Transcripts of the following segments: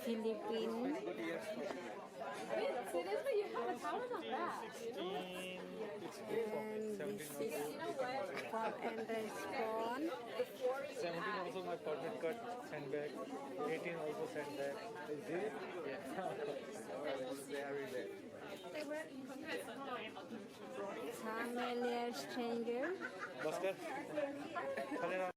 Philippines. Seriously, you have a talent of that. And this is call and respond. 17 also my permit card sent back. 18 also sent back. Is it? Yeah. Familiar stranger. Bhaskar, khale na.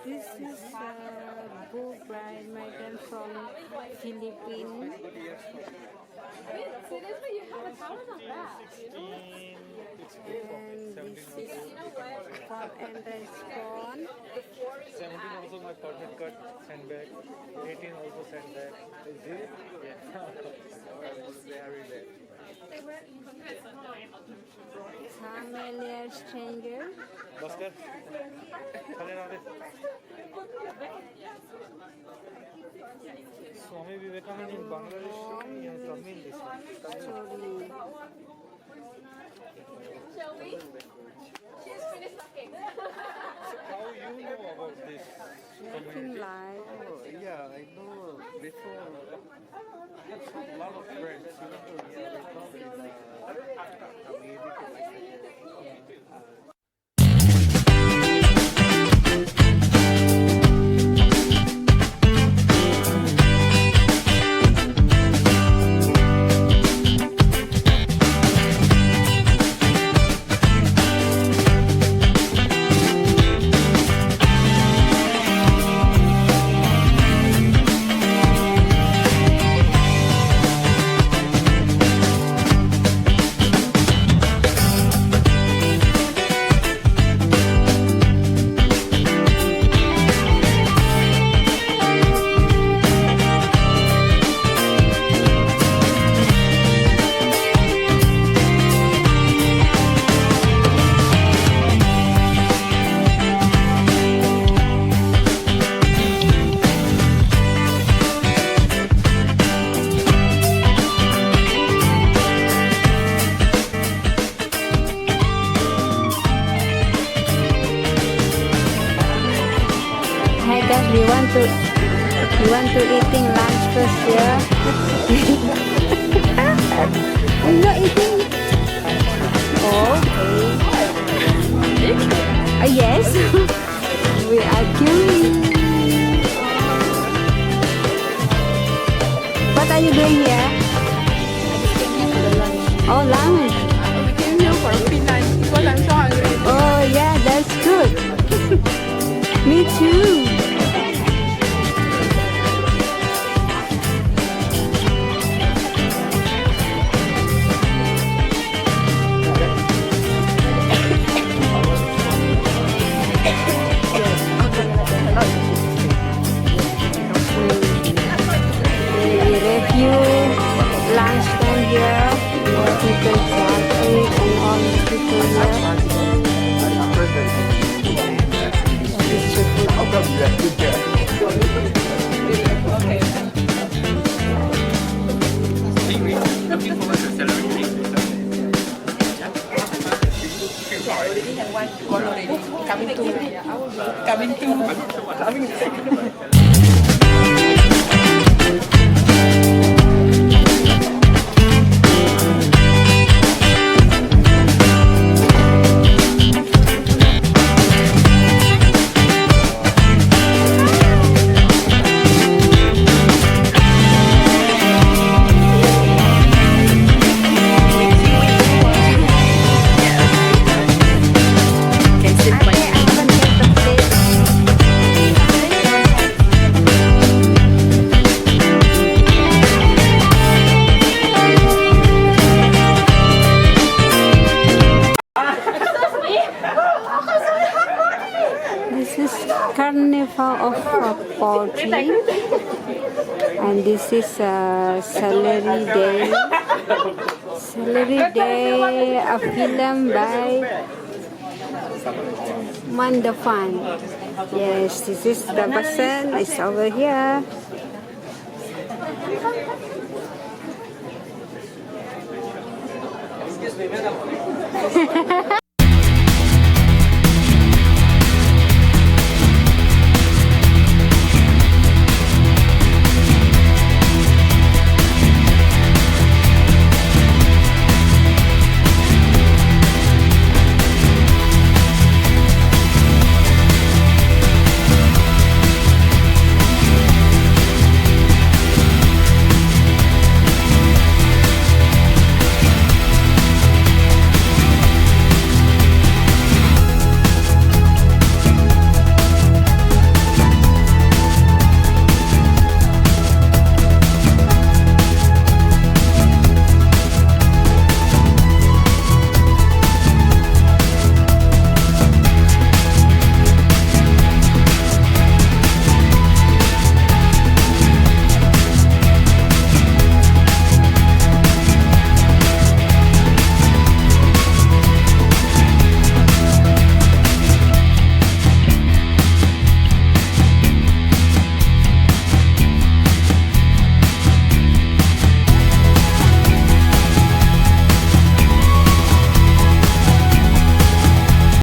This is a book by Migrant from Philippines. Seriously, you have a talent of that. And this is call and respond. 17 also my permit card sent back. 18 also sent back. Is it? Yeah. Familiar stranger. Bhaskar, khale na. Swami Vivekananda in Bangladesh and Tamil this one. Story. Shall we? She's finished talking. How you know about this Nothing community? like. Oh, yeah, I know before. I have a lot of friends. Yeah, they told me the community. Hi guys, we want to eating lunch first, yeah? I'm not eating. Okay. Yes. We are queuing. What are you doing here? Oh, lunch. We came here for Finland because I'm so hungry. Oh, yeah, that's good. Me too. We review lunchtime here. We have to This is Carnival of Poultry, and this is Salary Day. Salary Day, a film by Mandafan. Yes, this is the person. It's over here.